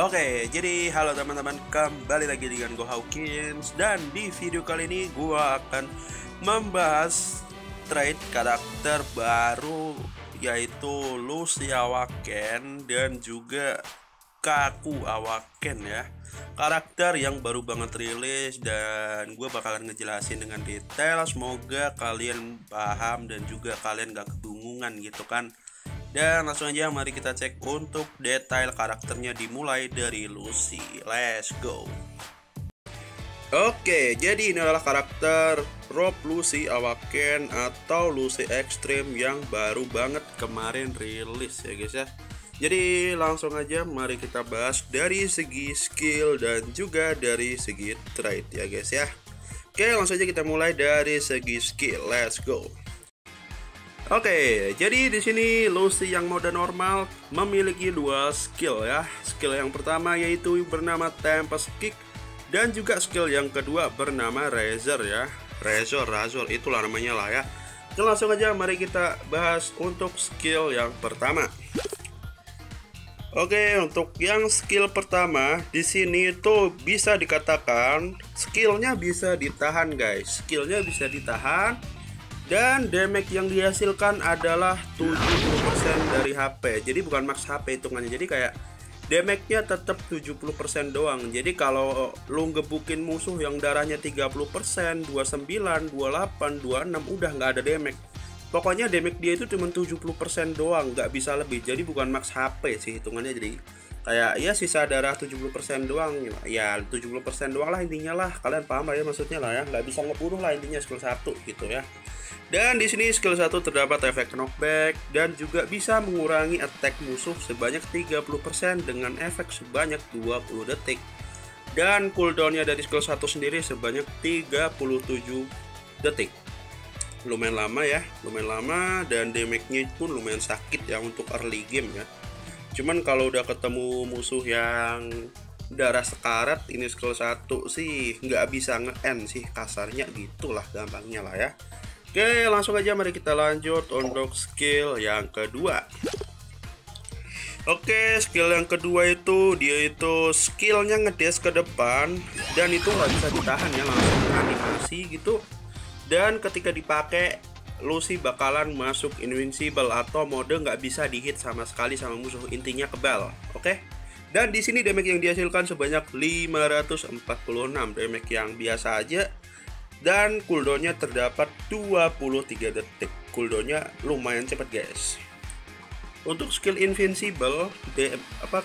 Oke, jadi halo teman-teman, kembali lagi dengan gue Hawkins. Dan di video kali ini gue akan membahas trade karakter baru, yaitu Lucy Awaken dan juga Kaku Awaken ya. Karakter yang baru banget rilis dan gue bakalan ngejelasin dengan detail. Semoga kalian paham dan juga kalian gak kebingungan gitu kan. Dan langsung aja mari kita cek untuk detail karakternya, dimulai dari Lucy. Let's go. Oke, jadi ini adalah karakter Rob Lucy Awaken atau Lucy Extreme yang baru banget kemarin rilis ya guys ya. Jadi langsung aja mari kita bahas dari segi skill dan juga dari segi trade ya guys ya. Oke, langsung aja kita mulai dari segi skill. Let's go. Oke, jadi di sini Lucy yang mode normal memiliki dua skill ya. Skill yang pertama yaitu bernama Tempest Kick dan juga skill yang kedua bernama Razor ya. Razor itulah namanya lah ya. Oke, langsung aja mari kita bahas untuk skill yang pertama. Oke, untuk yang skill pertama di sini itu bisa dikatakan skillnya bisa ditahan guys. Skillnya bisa ditahan. Dan damage yang dihasilkan adalah 70% dari HP. Jadi bukan max HP hitungannya. Jadi kayak damage-nya tetap 70% doang. Jadi kalau lu ngebukin musuh yang darahnya 30%, 29, 28, 26 udah nggak ada damage. Pokoknya damage dia itu cuma 70% doang, nggak bisa lebih. Jadi bukan max HP sih hitungannya. Jadi kayak ya sisa darah 70% doang. Ya 70% doang lah intinya lah. Kalian paham lah ya maksudnya lah ya. Nggak bisa ngebunuh lah intinya skill 1 gitu ya. Dan di sini skill 1 terdapat efek knockback dan juga bisa mengurangi attack musuh sebanyak 30% dengan efek sebanyak 20 detik. Dan cooldownnya dari skill 1 sendiri sebanyak 37 detik. Lumayan lama ya, lumayan lama, dan damage-nya pun lumayan sakit ya untuk early game ya. Cuman kalau udah ketemu musuh yang darah sekarat, ini skill 1 sih nggak bisa nge-end sih, kasarnya gitulah gampangnya lah ya. Oke, langsung aja mari kita lanjut untuk skill yang kedua. Oke, skill yang kedua itu dia itu skillnya ngedes ke depan dan itu nggak bisa ditahan ya, langsung animasi gitu. Dan ketika dipakai Lucy bakalan masuk invincible atau mode nggak bisa dihit sama sekali sama musuh, intinya kebal. Oke. Dan di sini damage yang dihasilkan sebanyak 546, damage yang biasa aja. Dan cooldownnya terdapat 23 detik. Cooldownnya lumayan cepat guys. Untuk skill invincible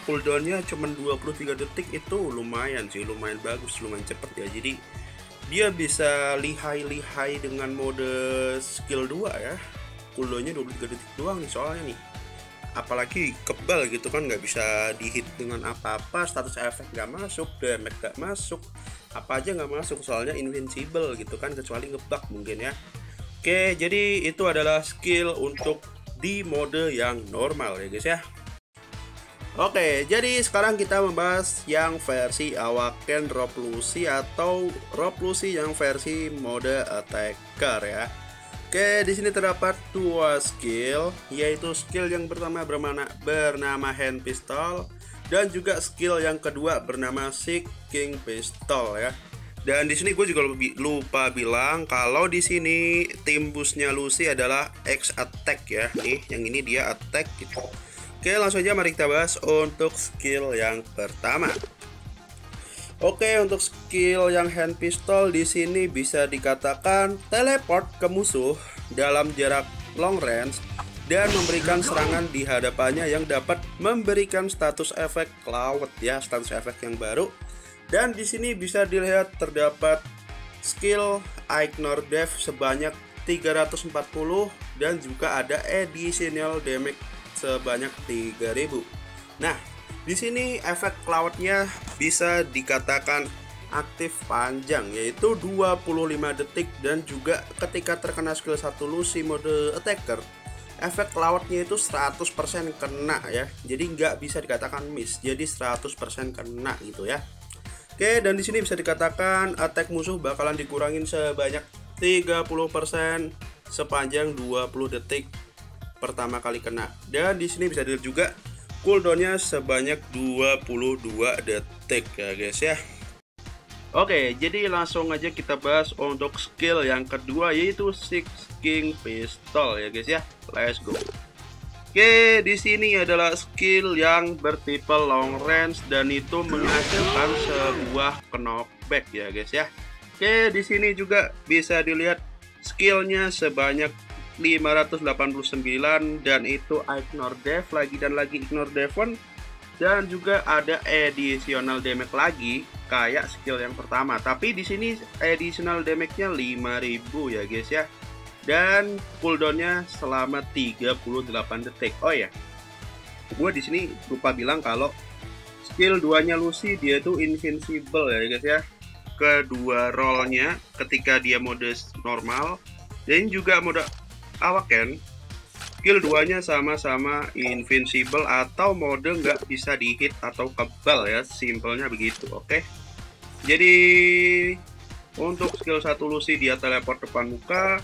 cooldownnya cuma 23 detik, itu lumayan sih, lumayan bagus, lumayan cepat ya. Jadi dia bisa lihai-lihai dengan mode skill 2 ya. Cooldownnya 23 detik doang nih soalnya nih. Apalagi kebal gitu kan, nggak bisa dihit dengan apa-apa, status efek nggak masuk, damage nggak masuk, apa aja nggak masuk soalnya invincible gitu kan, kecuali ngebug mungkin ya. Oke, jadi itu adalah skill untuk di mode yang normal ya guys ya. Oke, jadi sekarang kita membahas yang versi Awaken Rob Lucy atau Rob Lucy yang versi mode attacker ya. Oke, di sini terdapat dua skill, yaitu skill yang pertama bernama Hand Pistol dan juga skill yang kedua bernama Seeking Pistol ya. Dan di sini gue juga lupa bilang kalau di sini timbusnya Lucy adalah X attack ya. Nih, yang ini dia attack gitu. Oke, langsung aja mari kita bahas untuk skill yang pertama. Oke, untuk skill yang Hand Pistol di sini bisa dikatakan teleport ke musuh dalam jarak long range dan memberikan serangan di hadapannya yang dapat memberikan status efek cloud ya, status efek yang baru. Dan di sini bisa dilihat terdapat skill Ignore Death sebanyak 340 dan juga ada additional damage sebanyak 3000. Nah, di sini efek cloudnya bisa dikatakan aktif panjang, yaitu 25 detik, dan juga ketika terkena skill 1 Lucy mode attacker, efek cloudnya itu 100% kena ya. Jadi nggak bisa dikatakan miss, jadi 100% kena gitu ya. Oke, dan di sini bisa dikatakan attack musuh bakalan dikurangin sebanyak 30% sepanjang 20 detik pertama kali kena. Dan di sini bisa dilihat juga cooldownnya sebanyak 22 detik ya guys ya. Oke, jadi langsung aja kita bahas untuk skill yang kedua, yaitu Six King Pistol ya guys ya. Let's go. Oke, di sini adalah skill yang bertipe long range dan itu menghasilkan sebuah knockback ya guys ya. Oke, di sini juga bisa dilihat skillnya sebanyak 589 dan itu ignore death lagi dan lagi ignore defense, dan juga ada additional damage lagi kayak skill yang pertama, tapi di sini additional damage-nya 5000 ya guys ya. Dan cooldownnya selama 38 detik. Oh ya, gue di sini lupa bilang kalau skill 2-nya Lucy dia itu invincible ya guys ya. Kedua rollnya ketika dia mode normal dan juga mode Awaken, skill 2-nya sama-sama invincible atau mode nggak bisa dihit atau kebal ya, simpelnya begitu. Oke, jadi untuk skill 1 Lucy dia teleport depan muka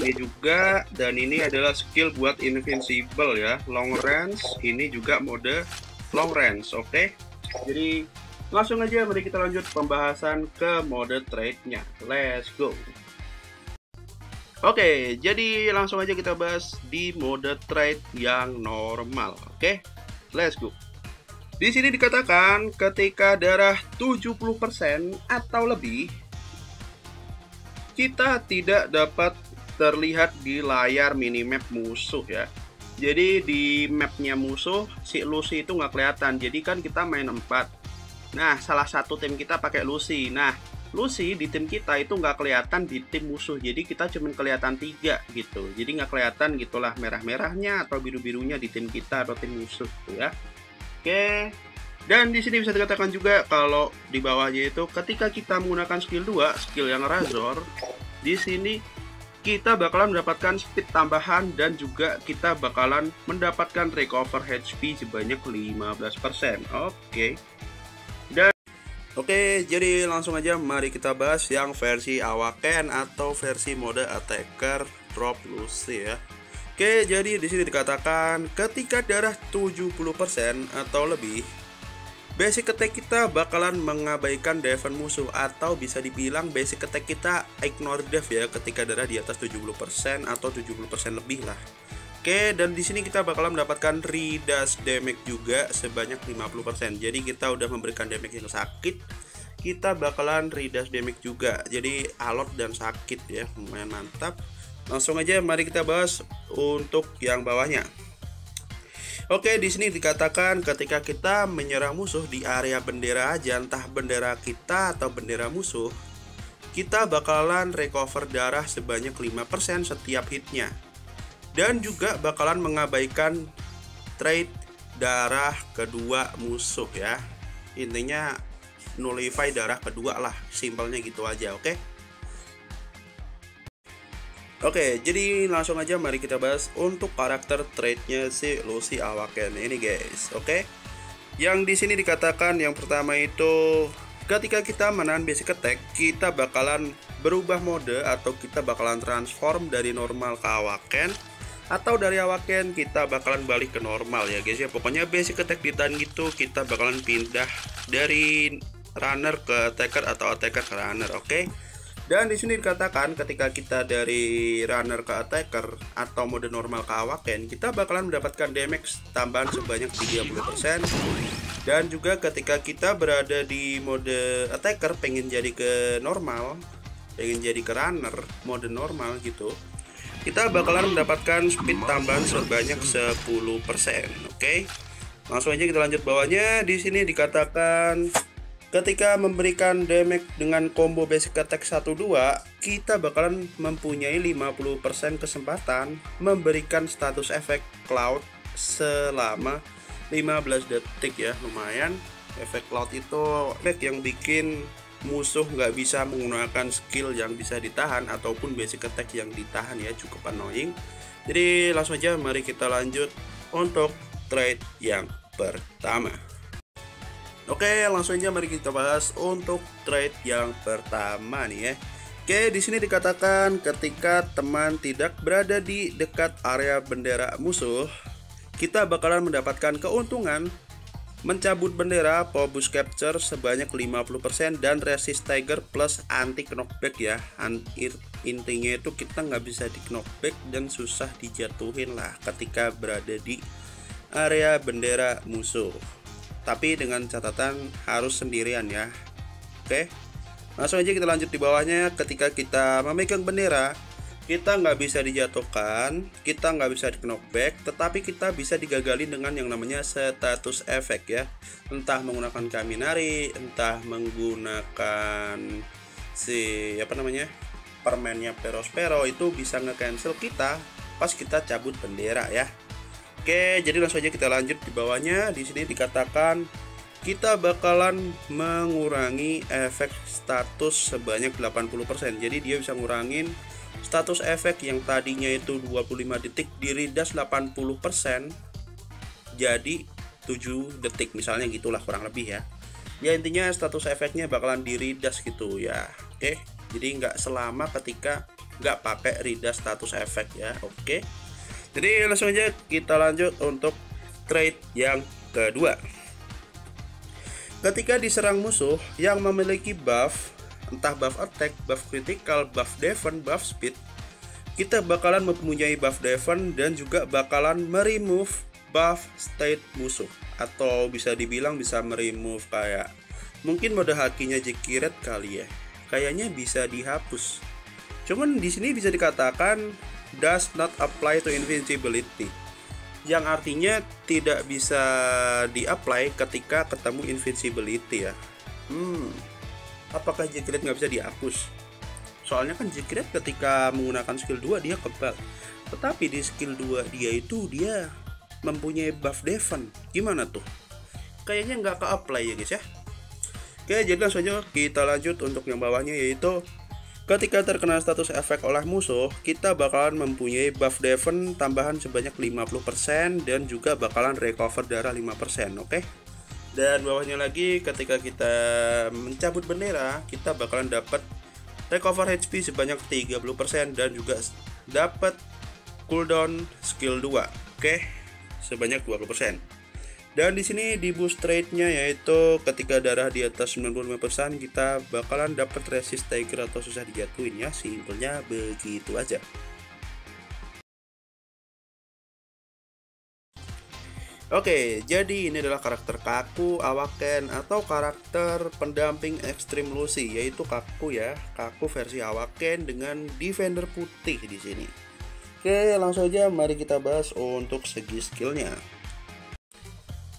ini juga, dan ini adalah skill buat invincible ya, long range, ini juga mode long range. Oke, jadi langsung aja mari kita lanjut pembahasan ke mode trade-nya. Let's go. Oke, jadi langsung aja kita bahas di mode trade yang normal. Oke, let's go. Di sini dikatakan ketika darah 70% atau lebih, kita tidak dapat terlihat di layar minimap musuh ya. Jadi di mapnya musuh si Lucy itu nggak kelihatan. Jadi kan kita main 4. Nah, salah satu tim kita pakai Lucy. Nah, Lucy di tim kita itu nggak kelihatan di tim musuh. Jadi kita cuma kelihatan 3 gitu. Jadi nggak kelihatan gitulah merah-merahnya atau biru-birunya di tim kita atau tim musuh tuh ya. Oke. Dan di sini bisa dikatakan juga kalau di bawahnya itu ketika kita menggunakan skill 2, skill yang Razor, di sini kita bakalan mendapatkan speed tambahan dan juga kita bakalan mendapatkan recover HP sebanyak 15%. Oke. Dan jadi langsung aja mari kita bahas yang versi Awaken atau versi mode attacker drop Lucy ya. Oke, jadi di sini dikatakan ketika darah 70% atau lebih, basic attack kita bakalan mengabaikan defense musuh, atau bisa dibilang basic attack kita ignore def ya ketika darah di atas 70% atau 70% lebih lah. Oke, dan di sini kita bakalan mendapatkan redash damage juga sebanyak 50%. Jadi kita udah memberikan damage yang sakit, kita bakalan redash damage juga. Jadi alot dan sakit ya, lumayan mantap. Langsung aja mari kita bahas untuk yang bawahnya. Oke, di sini dikatakan ketika kita menyerang musuh di area bendera aja, entah bendera kita atau bendera musuh, kita bakalan recover darah sebanyak 5% setiap hitnya. Dan juga bakalan mengabaikan trade darah kedua musuh ya. Intinya nullify darah kedua lah, simpelnya gitu aja. Oke, jadi langsung aja mari kita bahas untuk karakter trait-nya si Lucy Awaken ini guys. Oke. Yang di sini dikatakan yang pertama itu ketika kita menahan basic attack, kita bakalan berubah mode atau kita bakalan transform dari normal ke Awaken, atau dari Awaken kita bakalan balik ke normal ya guys ya. Pokoknya basic attack ditahan gitu, kita bakalan pindah dari runner ke attacker atau attacker ke runner. Oke. Dan di sini dikatakan ketika kita dari runner ke attacker atau mode normal ke Awaken, kita bakalan mendapatkan damage tambahan sebanyak 30%. Dan juga ketika kita berada di mode attacker pengen jadi ke normal, pengen jadi ke runner mode normal gitu, kita bakalan mendapatkan speed tambahan sebanyak 10%. Oke. Langsung aja kita lanjut bawahnya. Di sini dikatakan ketika memberikan damage dengan combo basic attack 1-2, kita bakalan mempunyai 50% kesempatan memberikan status efek cloud selama 15 detik ya. Lumayan. Efek cloud itu efek yang bikin musuh nggak bisa menggunakan skill yang bisa ditahan ataupun basic attack yang ditahan ya, cukup annoying. Jadi langsung aja mari kita lanjut untuk trade yang pertama. Oke, langsung aja mari kita bahas untuk trade yang pertama nih ya. Oke, di sini dikatakan ketika teman tidak berada di dekat area bendera musuh, kita bakalan mendapatkan keuntungan mencabut bendera, Phobos Capture sebanyak 50% dan resist Tiger plus anti knockback ya. Intinya itu kita nggak bisa di knockback dan susah dijatuhin lah ketika berada di area bendera musuh. Tapi dengan catatan harus sendirian ya. Oke, langsung aja kita lanjut di bawahnya. Ketika kita memegang bendera, kita nggak bisa dijatuhkan, kita nggak bisa di knockback, tetapi kita bisa digagalin dengan yang namanya status efek ya. Entah menggunakan Kaminari, entah menggunakan permennya Perospero, itu bisa nge-cancel kita pas kita cabut bendera ya. Oke, jadi langsung aja kita lanjut di bawahnya. Di sini dikatakan kita bakalan mengurangi efek status sebanyak 80%. Jadi dia bisa ngurangin status efek yang tadinya itu 25 detik di redash 80% jadi 7 detik misalnya, gitulah kurang lebih ya. Ya intinya status efeknya bakalan di redash gitu ya. Oke, jadi nggak selama ketika nggak pakai redash status efek ya. Oke, jadi langsung aja kita lanjut untuk trade yang kedua. Ketika diserang musuh yang memiliki buff, entah buff attack, buff critical, buff defense, buff speed, kita bakalan mempunyai buff defense dan juga bakalan meremove buff state musuh, atau bisa dibilang bisa meremove kayak mungkin mode hakinya Jekiret kali ya, kayaknya bisa dihapus. Cuman di sini bisa dikatakan does not apply to invincibility, yang artinya tidak bisa di-apply ketika ketemu invincibility ya. Apakah Jekiret nggak bisa dihapus? Soalnya kan Jekiret ketika menggunakan skill 2 dia kebal, tetapi di skill 2 dia itu dia mempunyai buff defense. Gimana tuh? Kayaknya nggak ke-apply ya guys ya. Oke, jadi langsung aja kita lanjut untuk yang bawahnya, yaitu ketika terkena status efek oleh musuh, kita bakalan mempunyai buff defense tambahan sebanyak 50% dan juga bakalan recover darah 5%. Oke. Dan bawahnya lagi, ketika kita mencabut bendera, kita bakalan dapat recover HP sebanyak 30% dan juga dapat cooldown skill 2. Oke, sebanyak 20%. Dan di sini di boost trade-nya, yaitu ketika darah di atas 95% kita bakalan dapat resist Tiger atau susah dijatuhin ya. Simpelnya begitu aja. Oke, jadi ini adalah karakter Kaku Awaken atau karakter pendamping Extreme Lucy, yaitu Kaku ya, Kaku versi Awaken dengan Defender putih di sini. Oke, langsung aja mari kita bahas untuk segi skillnya.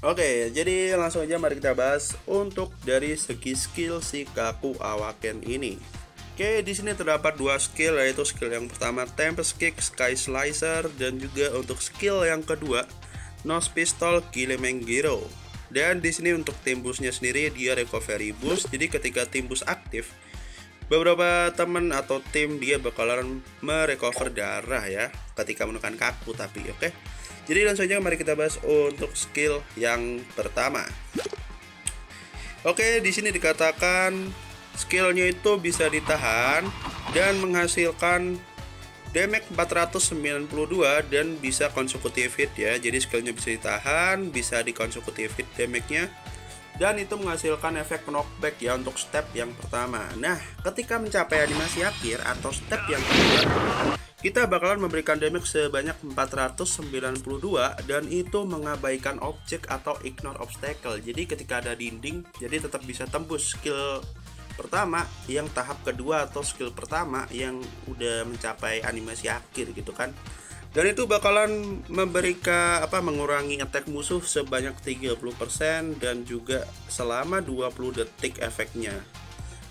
Oke, jadi langsung aja mari kita bahas untuk dari segi skill si Kaku Awaken ini. Oke, di sini terdapat dua skill, yaitu skill yang pertama Tempest Kick Sky Slicer dan juga untuk skill yang kedua Nose Pistol Kilimengiro. Dan di sini untuk timbusnya sendiri dia recovery boost. Jadi ketika timbus aktif, beberapa teman atau tim dia bakalan merecover darah ya ketika menggunakan Kaku tapi oke. Jadi langsung aja mari kita bahas untuk skill yang pertama. Oke, di sini dikatakan skillnya itu bisa ditahan dan menghasilkan damage 492 dan bisa consecutive hit ya. Jadi skillnya bisa ditahan, bisa di consecutive hit damage-nya, dan itu menghasilkan efek knockback ya untuk step yang pertama. Nah, ketika mencapai animasi akhir atau step yang kedua, kita bakalan memberikan damage sebanyak 492 dan itu mengabaikan objek atau ignore obstacle. Jadi ketika ada dinding, jadi tetap bisa tembus skill pertama yang tahap kedua atau skill pertama yang udah mencapai animasi akhir gitu kan. Dan itu bakalan memberikan mengurangi attack musuh sebanyak 30% dan juga selama 20 detik efeknya.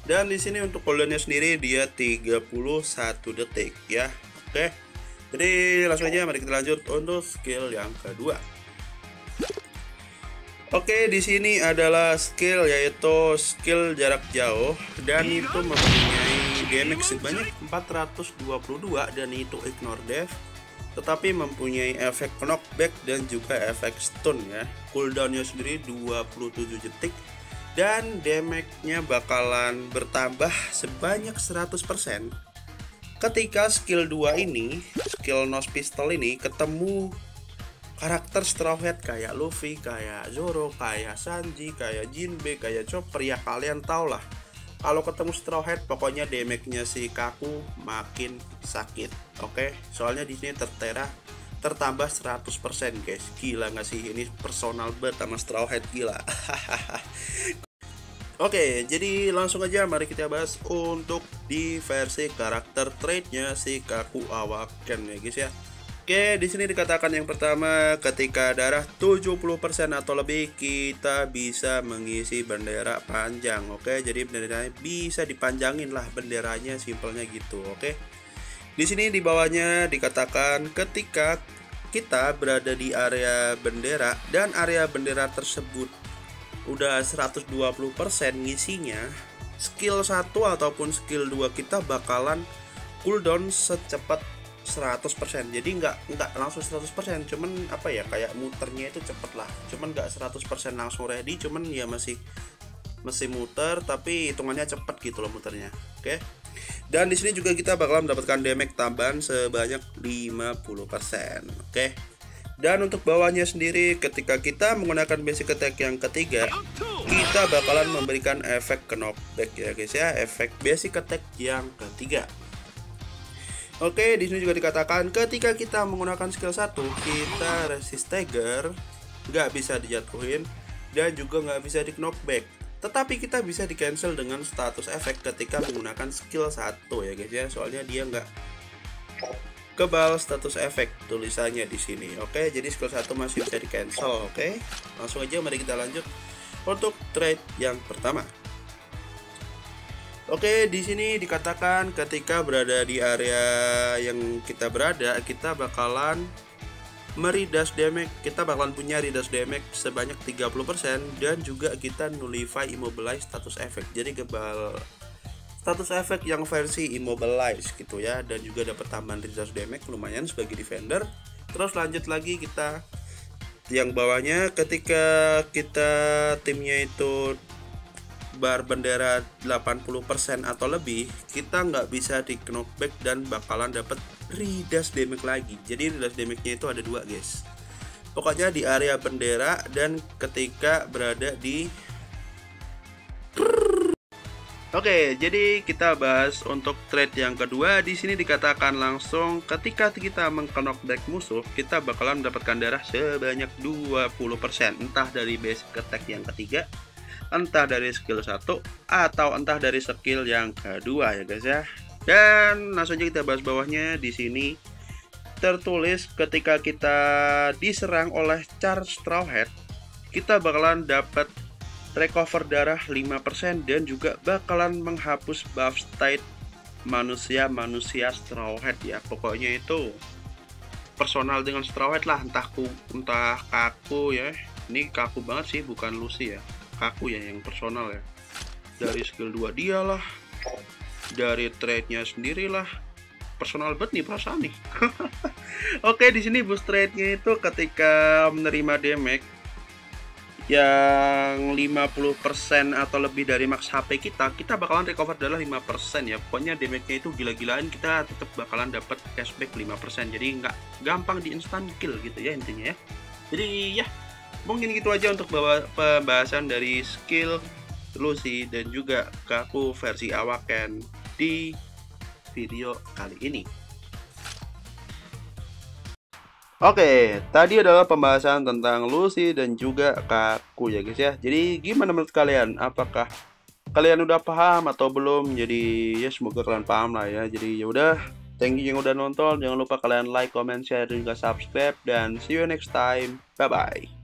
Dan di sini untuk cooldownnya sendiri dia 31 detik ya. Oke. Jadi langsung aja mari kita lanjut untuk skill yang kedua. Oke, di sini adalah skill yaitu skill jarak jauh dan itu mempunyai damage sebanyak 422 dan itu ignore death, tetapi mempunyai efek knockback dan juga efek stun ya. Cooldownnya sendiri 27 detik dan damage-nya bakalan bertambah sebanyak 100% ketika skill 2 ini, skill Nose Pistol ini ketemu karakter Straw Hat kayak Luffy, kayak Zoro, kayak Sanji, kayak Jinbe, kayak Chopper, ya kalian tau lah. Kalau ketemu Straw Hat pokoknya damage-nya si Kaku makin sakit. Oke, soalnya di sini tertambah 100% guys. Gila nggak sih, ini personal banget sama Straw Hat, gila. Oke, jadi langsung aja mari kita bahas untuk di versi karakter trait-nya si Kaku Awaken ya guys ya. Oke, di sini dikatakan yang pertama, ketika darah 70% atau lebih kita bisa mengisi bendera panjang. Oke, jadi benderanya bisa dipanjangin lah, benderanya simpelnya gitu. Oke. Di sini di bawahnya dikatakan ketika kita berada di area bendera dan area bendera tersebut udah 120% ngisinya, skill 1 ataupun skill 2 kita bakalan cooldown secepat 100%. Jadi nggak langsung 100%, cuman apa ya, kayak muternya itu cepet lah, cuman nggak 100% langsung ready, cuman ya masih muter tapi hitungannya cepet gitu loh muternya. Oke. Dan di sini juga kita bakalan mendapatkan damage tambahan sebanyak 50%. Oke. Dan untuk bawahnya sendiri, ketika kita menggunakan basic attack yang ketiga, kita bakalan memberikan efek knockback ya guys ya, efek basic attack yang ketiga. Oke, di sini juga dikatakan ketika kita menggunakan skill 1, kita resist stagger, nggak bisa dijatuhin dan juga nggak bisa di knockback. Tetapi kita bisa di cancel dengan status efek ketika menggunakan skill 1 ya guys ya, soalnya dia nggak kebal status efek tulisannya di sini. Oke, jadi skill 1 masih bisa di cancel. Oke, langsung aja mari kita lanjut untuk trait yang pertama. Oke, di sini dikatakan ketika berada di area yang kita berada, kita bakalan meridas damage, kita bakalan punya redash damage sebanyak 30% dan juga kita nullify immobilize status effect. Jadi kebal status effect yang versi immobilize gitu ya, dan juga dapat tambahan redash damage lumayan sebagai defender. Terus lanjut lagi kita yang bawahnya, ketika kita timnya itu bar bendera 80% atau lebih, kita nggak bisa di knockback dan bakalan dapat redash damage lagi. Jadi redash damage-nya itu ada 2 guys, pokoknya di area bendera dan ketika berada di Oke, jadi kita bahas untuk trait yang kedua. Di sini dikatakan langsung ketika kita meng-knockback musuh, kita bakalan mendapatkan darah sebanyak 20%, entah dari basic attack yang ketiga, entah dari skill 1 atau entah dari skill yang kedua ya guys ya. Dan langsung aja kita bahas bawahnya. Di sini tertulis ketika kita diserang oleh charge Straw Hat, kita bakalan dapat recover darah 5% dan juga bakalan menghapus buff state manusia Straw Hat ya. Pokoknya itu personal dengan Straw Hat lah, entah Kaku ya. Ini Kaku banget sih, bukan Lucy ya. Kaku ya yang personal ya. Dari skill 2 dia lah, dari trait-nya sendiri lah, personal banget nih perasaan nih. Oke, di sini boost trait-nya itu ketika menerima damage yang 50% atau lebih dari max HP kita bakalan recover darah 5% ya. Pokoknya damage-nya itu gila-gilaan, kita tetap bakalan dapat cashback 5%. Jadi nggak gampang di instant kill gitu ya intinya ya. Jadi ya mungkin gitu aja untuk pembahasan dari skill Lucy dan juga Kaku versi Awaken di video kali ini. Oke, tadi adalah pembahasan tentang Lucy dan juga Kaku ya guys ya. Jadi gimana menurut kalian? Apakah kalian udah paham atau belum? Jadi ya semoga kalian paham lah ya. Jadi ya udah, thank you yang udah nonton. Jangan lupa kalian like, comment, share dan juga subscribe, dan see you next time. Bye bye.